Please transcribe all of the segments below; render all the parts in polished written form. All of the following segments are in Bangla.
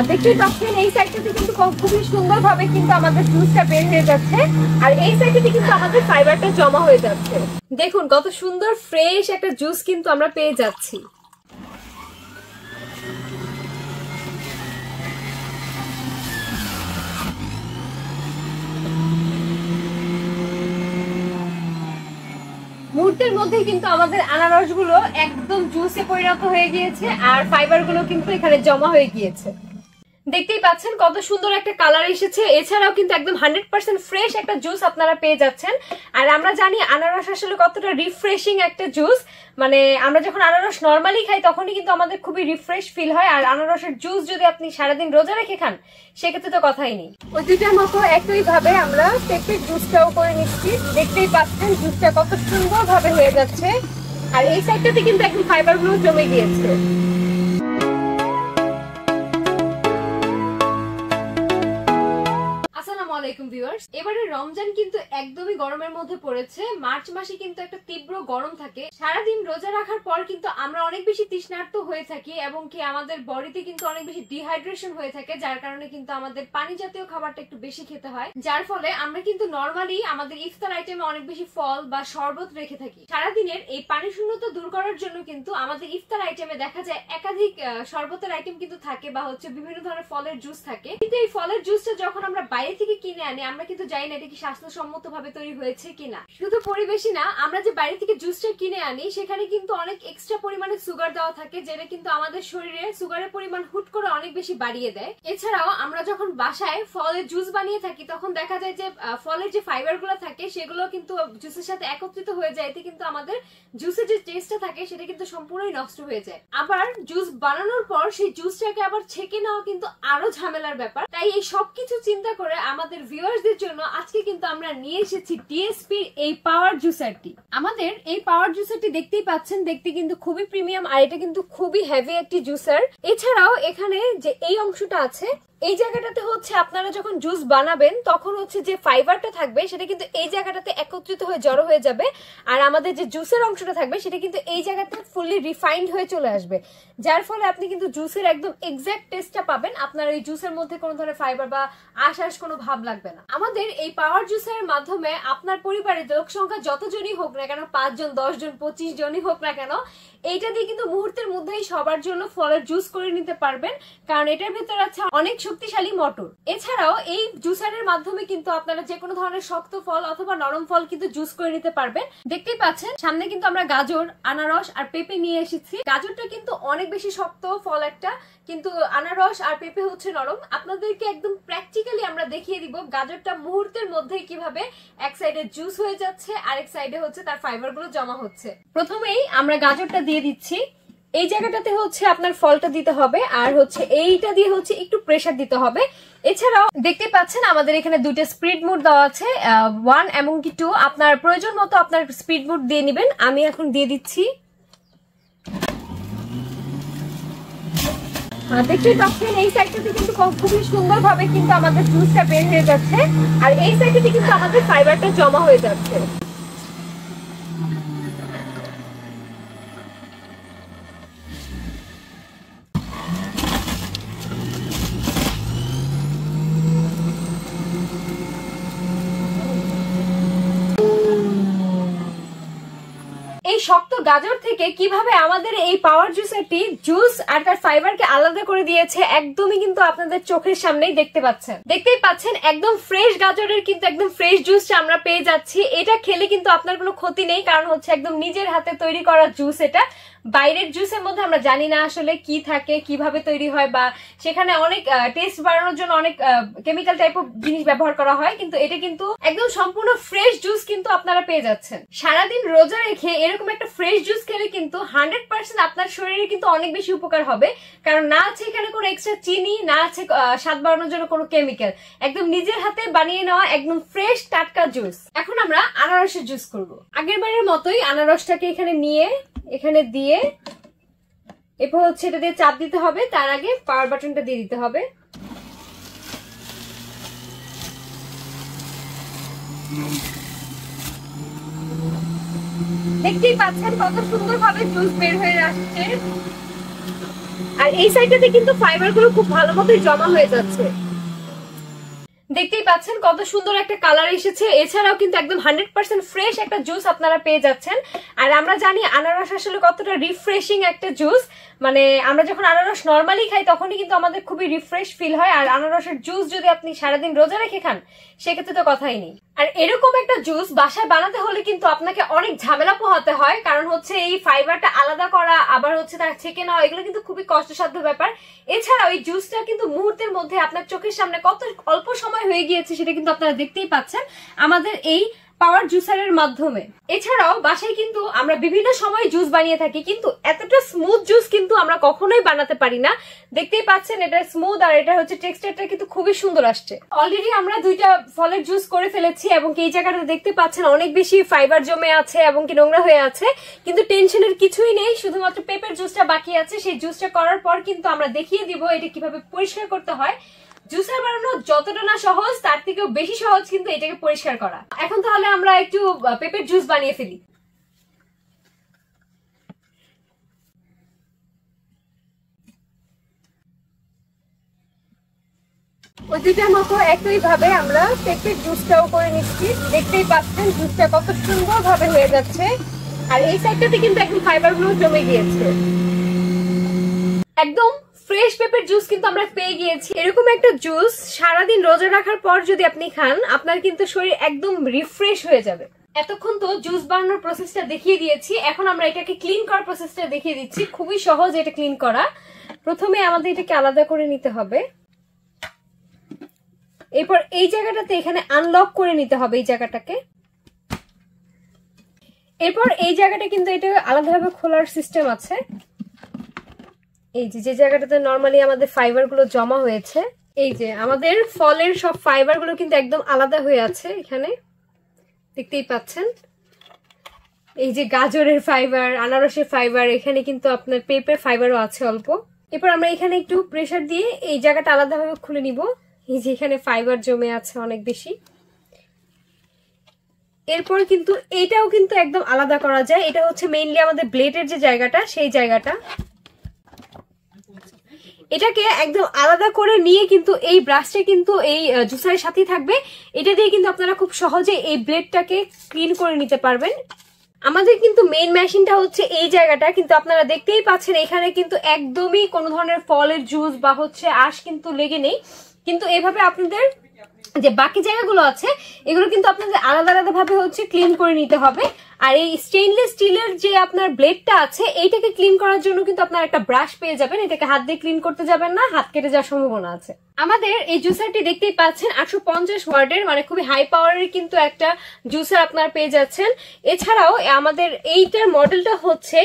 দেখতেই পাচ্ছেন এই সাইডটাতে কিন্তু খুবই সুন্দরভাবে কিন্তু আমাদের জুসটা বের হয়ে যাচ্ছে, আর এই সাইডটাতে কিন্তু আমাদের ফাইবারটা জমা হয়ে যাচ্ছে। দেখুন কত সুন্দর ফ্রেশ একটা জুস কিন্তু আমরা পেয়ে যাচ্ছি। মুহূর্তের মধ্যে কিন্তু আমাদের আনারস গুলো একদম জুসে পরিণত হয়ে গিয়েছে, আর ফাইবার গুলো কিন্তু এখানে জমা হয়ে গিয়েছে। দেখতেই পাচ্ছেন কত সুন্দর একটা কালার এসেছে। এছাড়াও কিন্তু একদম 100% ফ্রেশ একটা জুস আপনারা পেয়ে যাচ্ছেন। আর আমরা জানি আনারস আসলে কতটা রিফ্রেশিং একটা জুস, মানে আমরা যখন আনারস নর্মালি খাই তখনই কিন্তু আমাদের খুবই রিফ্রেশ ফিল হয়, আর আনারসের জুস যদি আপনি সারাদিন রোজা রেখে খান সেক্ষেত্রে তো কথাই নেই। ওই দুইটার মতো একই ভাবে আমরা পেঁপের জুসটাও করে নিচ্ছি। দেখতেই পাচ্ছেন জুসটা কত সুন্দর ভাবে হয়ে যাচ্ছে, আর এই সাইডটাতে কিন্তু একদম ফাইবার গুলো জমে গিয়েছে। এবারে রমজান কিন্তু একদমই গরমের মধ্যে পড়েছে। মার্চ মাসে কিন্তু একটা তীব্র গরম থাকে। সারাদিন রোজা রাখার পর কিন্তু আমরা অনেক বেশি তৃষ্ণার্ত হয়ে থাকি এবং কি আমাদের বডিতে কিন্তু অনেক বেশি ডিহাইড্রেশন হয়ে থাকে, যার কারণে কিন্তু আমাদের পানি জাতীয় খাবারটা একটু বেশি খেতে হয়, যার ফলে আমরা কিন্তু নর্মালি আমাদের ইফতার আইটেমে অনেক বেশি ফল বা শরবত রেখে থাকি। সারাদিনের এই পানি শূন্যতা দূর করার জন্য কিন্তু আমাদের ইফতার আইটেমে দেখা যায় একাধিক শরবতের আইটেম কিন্তু থাকে বা হচ্ছে বিভিন্ন ধরনের ফলের জুস থাকে। কিন্তু এই ফলের জুসটা যখন আমরা বাইরে থেকে কিনে আনি আমরা কিন্তু জানি না এটা কি স্বাস্থ্যসম্মত ভাবে তৈরি হয়েছে কিনা। শুধু পরিবেশই না, আমরা যে বাইরে থেকে জুসটা কিনে আনি সেখানে কিন্তু অনেক এক্সট্রা পরিমাণে সুগার দেওয়া থাকে, যেটা কিন্তু আমাদের শরীরে সুগারের পরিমাণ হুট করে অনেক বেশি বাড়িয়ে দেয়। এছাড়াও আমরা যখন বাসায় ফলের জুস বানিয়ে থাকি তখন দেখা যায় যে ফলের যে ফাইবার গুলো থাকে সেগুলো কিন্তু জুসের সাথে একত্রিত হয়ে যায়, এতে কিন্তু আমাদের জুসের যে টেস্টটা থাকে সেটা কিন্তু সম্পূর্ণই নষ্ট হয়ে যায়। আবার জুস বানানোর পর সেই জুসটাকে আবার ছেঁকে নেওয়া কিন্তু আরো ঝামেলার ব্যাপার। তাই এই সবকিছু চিন্তা করে আমাদের ভিউয়ার্সদের জন্য আজকে কিন্তু আমরা নিয়ে এসেছি ডিএসপির এই পাওয়ার জুসারটি। আমাদের এই পাওয়ার জুসারটি দেখতেই পাচ্ছেন, দেখতে কিন্তু খুবই প্রিমিয়াম, আর এটা কিন্তু খুবই হেভি একটি জুসার। এছাড়াও এখানে যে এই অংশটা আছে এই জায়গাটাতে হচ্ছে আপনারা যখন জুস বানাবেন তখন হচ্ছে যে ফাইবারটা থাকবে সেটা কিন্তু এই জায়গাটাতে একত্রিত হয়ে জড়ো হয়ে যাবে, আর আমাদের যে জুসের অংশটা থাকবে সেটা কিন্তু এই জায়গাতে ফুললি রিফাইন্ড হয়ে চলে আসবে, যার ফলে আপনি কিন্তু জুসের একদম এক্সাক্ট টেস্টটা পাবেন। আপনার এই জুসের মধ্যে কোনো ধরনের ফাইবার বা আশ কোনো ভাব লাগবে না। আমাদের এই পাওয়ার জুসের মাধ্যমে আপনার পরিবারের লোক সংখ্যা যতজনই হোক না কেন, 5 জন 10 জন 25 জনই হোক না কেন, এইটা দিয়ে কিন্তু মুহূর্তের মধ্যেই সবার জন্য ফলের জুস করে নিতে পারবেন, কারণ এটার ভেতরে আছে অনেক শক্তিশালী মটর। এছাড়াও এই জুসারের মাধ্যমে কিন্তু আপনারা যে কোনো ধরনের শক্ত ফল অথবা নরম ফল কিন্তু জুস করে নিতে পারবেন। দেখতেই পাচ্ছেন সামনে কিন্তু আমরা গাজর, আনারস আর পেঁপে নিয়ে এসেছি। গাজরটা কিন্তু অনেক বেশি শক্ত ফল একটা, কিন্তু আনারস আর পেঁপে হচ্ছে নরম। আপনাদেরকে একদম প্র্যাকটিক্যালি আমরা দেখিয়ে দিব গাজরটা মুহূর্তের মধ্যে কিভাবে এক সাইডে জুস হয়ে যাচ্ছে আর এক সাইডে হচ্ছে তার ফাইবার গুলো জমা হচ্ছে। প্রথমেই আমরা গাজরটা দিয়ে দিচ্ছি। এই জায়গাটাতে হচ্ছে আপনার ফলটা দিতে হবে, আর হচ্ছে এইটা দিয়ে হচ্ছে একটু প্রেসার দিতে হবে। এছাড়াও দেখতে পাচ্ছেন আমাদের এখানে দুইটা স্পিড মোড দেওয়া আছে, 1 এবং 2। আপনার প্রয়োজন মতো আপনার স্পিড মোড দিয়ে নেবেন। আমি এখন দিয়ে দিচ্ছি। দেখতেই পাচ্ছেন এই সাইডটাতে কিন্তু খুবই সুন্দরভাবে কিন্তু আমাদের জুসটা বের হয়ে যাচ্ছে, আর এই সাইডটাতে কিন্তু আমাদের ফাইবারটা জমা হয়ে যাচ্ছে। এই শক্ত গাজর থেকে কিভাবে আমাদের এই পাওয়ার জুসারটি জুস আর তার ফাইবারকে আলাদা করে দিয়েছে একদমই কিন্তু আপনাদের চোখের সামনেই দেখতেই পাচ্ছেন একদম ফ্রেশ গাজরের কিন্তু একদম ফ্রেশ জুসটা আমরা পেয়ে যাচ্ছি। এটা খেলে কিন্তু আপনার কোনো ক্ষতি নেই, কারণ হচ্ছে একদম নিজের হাতে তৈরি করা জুস। এটা বাইরের জুসের মধ্যে আমরা জানি না আসলে কি থাকে, কিভাবে তৈরি হয়, বা সেখানে অনেক টেস্ট বাড়ানোর জন্য অনেক কেমিক্যাল টাইপ অফ জিনিস ব্যবহার করা হয়, কিন্তু এটা কিন্তু একদম সম্পূর্ণ ফ্রেশ জুস কিন্তু আপনারা পেয়ে যাচ্ছেন। সারাদিন রোজা রেখে এরকম একটা ফ্রেশ জুস খেলে কিন্তু 100% আপনার শরীরে কিন্তু অনেক বেশি উপকার হবে, কারণ না আছে এখানে কোনো এক্সট্রা চিনি, না আছে স্বাদ বাড়ানোর জন্য কোনো কেমিক্যাল, একদম নিজের হাতে বানিয়ে নেওয়া একদম ফ্রেশ টাটকা জুস। এখন আমরা আনারসের জুস করব। আগের বারের মতোই আনারসটাকে এখানে নিয়ে এখানে দিয়ে এরপর হচ্ছে এটা দিয়ে চাপ দিতে হবে, তার আগে পাওয়ার বাটনটা দিয়ে দিতে হবে। দেখতেই পাচ্ছেন কত সুন্দর ভাবে জুস বের হয়ে আসছে। আর এই সাইডটাতে কিন্তু ফাইবার গুলো খুব ভালো মতোই জমা হয়ে যাচ্ছে। দেখতেই পাচ্ছেন কত সুন্দর একটা কালার এসেছে। এছাড়াও কিন্তু একদম 100% ফ্রেশ একটা জুস আপনারা পেয়ে যাচ্ছেন। আর আমরা জানি আনারস আসলে কতটা রিফ্রেশিং একটা জুস, মানে আমরা যখন আনারস নর্মালি খাই তখনই কিন্তু আমাদের খুবই রিফ্রেশ ফিল হয়। আর আনারসের জুস যদি আপনি সারাদিন রোজা রেখে খান সেক্ষেত্রে তো কথাই নেই। আর এরকম একটা জুস বাসায় বানাতে হলে কিন্তু আপনাকে অনেক ঝামেলা পোহাতে হয়, কারণ হচ্ছে এই ফাইবারটা আলাদা করা, আবার হচ্ছে তার ছেঁকে নেওয়া, এগুলো কিন্তু খুবই কষ্টসাধ্য ব্যাপার। এছাড়াও এই জুসটা কিন্তু মুহূর্তের মধ্যে আপনার চোখের সামনে কত অল্প সময় হয়ে গিয়েছে সেটা কিন্তু আপনারা দেখতেই পাচ্ছেন আমাদের এই পাওয়ার জুসারের মাধ্যমে। এছাড়াও বাসায় কিন্তু আমরা বিভিন্ন সময় জুস বানিয়ে থাকি, কিন্তু এতটা স্মুথ জুস কিন্তু আমরা কখনোই বানাতে পারি না। দেখতেই পাচ্ছেন এটা স্মুথ, আর এটা হচ্ছে টেক্সচারটা কিন্তু খুবই সুন্দর আসছে। অলরেডি আমরা দুইটা ফলের জুস করে ফেলেছি এবং এই জায়গাটা দেখতে পাচ্ছেন অনেক বেশি ফাইবার জমে আছে এবং কি নোংরা হয়ে আছে, কিন্তু টেনশনের কিছুই নেই, শুধুমাত্র পেঁপের জুসটা বাকি আছে। সেই জুসটা করার পর কিন্তু আমরা দেখিয়ে দিব এটা কিভাবে পরিষ্কার করতে হয়। জুসার বানানো যতটা না সহজ তার থেকেও বেশি সহজ কিন্তু এটাকে পরিষ্কার করা। এখন তাহলে আমরা একটু পেঁপের জুস বানিয়ে ফেলি। ওই দুইটার মতো একই ভাবে আমরা পেঁপের জুসটাও করে নিচ্ছি। দেখতেই পাচ্ছেন জুসটা কত সুন্দর ভাবে হয়ে যাচ্ছে, আর এই সাইডটাতে কিন্তু একদম ফাইবার গুলো জমে গিয়েছে। একদম ফ্রেশ পেঁপের জুস কিন্তু আমরা পেয়ে গিয়েছি। এরকম একটা জুস সারাদিন রোজা রাখার পর যদি আপনি খান আপনার কিন্তু শরীর একদম রিফ্রেশ হয়ে যাবে। এতক্ষণ তো জুস বানানোর প্রসেসটা দেখিয়ে দিয়েছি, এখন আমরা এটাকে ক্লিন করার প্রসেসটা দেখিয়ে দিচ্ছি। খুবই সহজ এটা ক্লিন করা। প্রথমে আমাদের এটাকে আলাদা করে নিতে হবে, এরপর এই জায়গাটাতে এখানে আনলক করে নিতে হবে এই জায়গাটাকে। এরপর এই জায়গাটা কিন্তু এটা আলাদাভাবে খোলার সিস্টেম আছে। এই যে জায়গাটাতে নরমালি আমাদের ফাইবার গুলো জমা হয়েছে, এই যে আমাদের ফলের সব ফাইবার গুলো কিন্তু একদম আলাদা হয়ে আছে এখানে, দেখতেই পাচ্ছেন। এই যে গাজরের ফাইবার, আনারসের ফাইবার, এখানে কিন্তু আপনার পেঁপের ফাইবারও আছে অল্প। এরপর আমরা এখানে একটু প্রেসার দিয়ে এই জায়গাটা আলাদাভাবে খুলে নিব। এই যে এখানে ফাইবার জমে আছে অনেক বেশি। এরপর কিন্তু এটাও কিন্তু একদম আলাদা করা যায়। এটা হচ্ছে মেইনলি আমাদের ব্লেডের যে জায়গাটা, সেই জায়গাটা। এটাকে একদম আলাদা করে নিয়ে কিন্তু এই ব্রাশটা কিন্তু এই জুসারের সাথেই থাকবে। এটা দিয়ে কিন্তু আপনারা খুব সহজে এই ব্লেডটাকে ক্লিন করে নিতে পারবেন। আমাদের কিন্তু মেইন মেশিনটা হচ্ছে এই জায়গাটা, কিন্তু আপনারা দেখতেই পাচ্ছেন এখানে কিন্তু একদমই কোনো ধরনের ফলের জুস বা হচ্ছে আঁশ কিন্তু লেগে নেই। কিন্তু এভাবে আপনাদের যে বাকি জায়গাগুলো আছে এগুলো কিন্তু আপনাদের আলাদা আলাদা ভাবে হচ্ছে ক্লিন করে নিতে হবে। আর এই স্টেইনলেস স্টিলের যে আপনার ব্লেডটা আছে এইটাকে ক্লিন করার জন্য কিন্তু আপনার একটা ব্রাশ পেয়ে যাবেন। এটাকে হাত দিয়ে ক্লিন করতে যাবেন না, হাত কেটে যাওয়ার সম্ভাবনা আছে। আমাদের এই জুসারটি দেখতেই পাচ্ছেন 850 ওয়াটের, মানে খুবই হাই পাওয়ারের কিন্তু একটা জুসার আপনারা পেয়ে যাচ্ছেন। এছাড়াও আমাদের এইটার মডেলটা হচ্ছে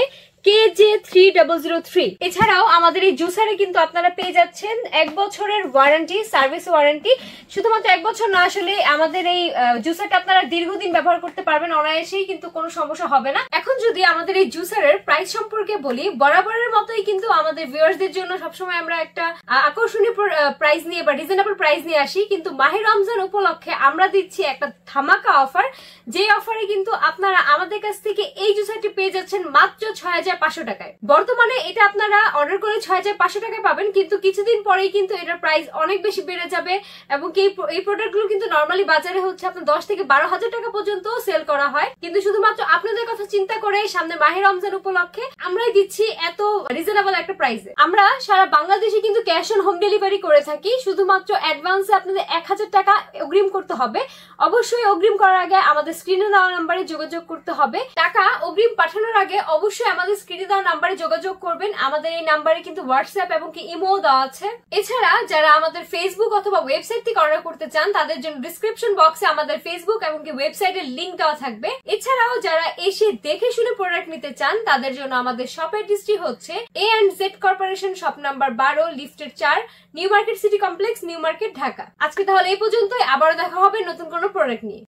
KJ3003। এছাড়াও আমাদের এই জুসারে কিন্তু আপনারা পেয়ে যাচ্ছেন 1 বছরের ওয়ারেন্টি, সার্ভিস ওয়ারেন্টি। শুধুমাত্র 1 বছর না, আসলে আমাদের এই জুসারটা আপনারা দীর্ঘদিন ব্যবহার করতে পারবেন অনায়াসেই, কিন্তু কোনো সমস্যা হবে না। এখন যদি আমাদের এই জুসারের প্রাইস সম্পর্কে বলি, বরাবরের মতোই কিন্তু আমাদের ভিউয়ার্সদের জন্য সবসময় আমরা একটা আকর্ষণীয় প্রাইস নিয়ে বা রিজনেবল প্রাইস নিয়ে আসি। কিন্তু মাহে রমজান উপলক্ষে আমরা দিচ্ছি একটা ধামাকা অফার, যে অফারে কিন্তু আপনারা আমাদের কাছ থেকে এই জুসারটি পেয়ে যাচ্ছেন মাত্র 6500 টাকায়। বর্তমানে এটা আপনারা অর্ডার করে 6500 টাকায় পাবেন, কিন্তু কিছুদিন পরেই কিন্তু এটার প্রাইস অনেক বেশি বেড়ে যাবে। এবং এই প্রোডাক্টগুলো কিন্তু নরমালি বাজারে হচ্ছে আপনার 10 থেকে 12,000 টাকা পর্যন্ত সেল করা হয়, কিন্তু শুধুমাত্র আপনাদের কথা চিন্তা করে সামনে মাহে রমজান উপলক্ষে আমরাই দিচ্ছি এত রিজনেবল একটা প্রাইসে। আমরা সারা বাংলাদেশে কিন্তু ক্যাশ অন হোম ডেলিভারি করে থাকি। শুধুমাত্র অ্যাডভান্সে আপনাদের 1000 টাকা অগ্রিম করতে হবে। অবশ্যই অগ্রিম করার আগে আমাদের স্ক্রিনে দেওয়া নাম্বারে যোগাযোগ করতে হবে। টাকা অগ্রিম পাঠানোর আগে অবশ্যই আমাদের স্ক্রিনে দেওয়া নাম্বারে যোগাযোগ করবেন। আমাদের এই নাম্বারে কিন্তু হোয়াটসঅ্যাপ এবং কি ইমো দেওয়া আছে। এছাড়া যারা আমাদের ফেসবুক অথবা ওয়েবসাইট থেকে অর্ডার করতে চান তাদের জন্য ডিসক্রিপশন বক্সে আমাদের ফেসবুক এবং কি ওয়েবসাইটের লিংক দেওয়া থাকবে। এছাড়াও যারা এসে দেখে শুনে প্রোডাক্ট নিতে চান তাদের জন্য আমাদের শপ অ্যাড্রেসটি হচ্ছে A&Z কর্পোরেশন, শপ নাম্বার 12, লিফটের 4, new market city complex, new market, Dhaka. আজকে তাহলে এই পর্যন্তই, আবারও দেখা হবে নতুন কোনো প্রোডাক্ট নিয়ে।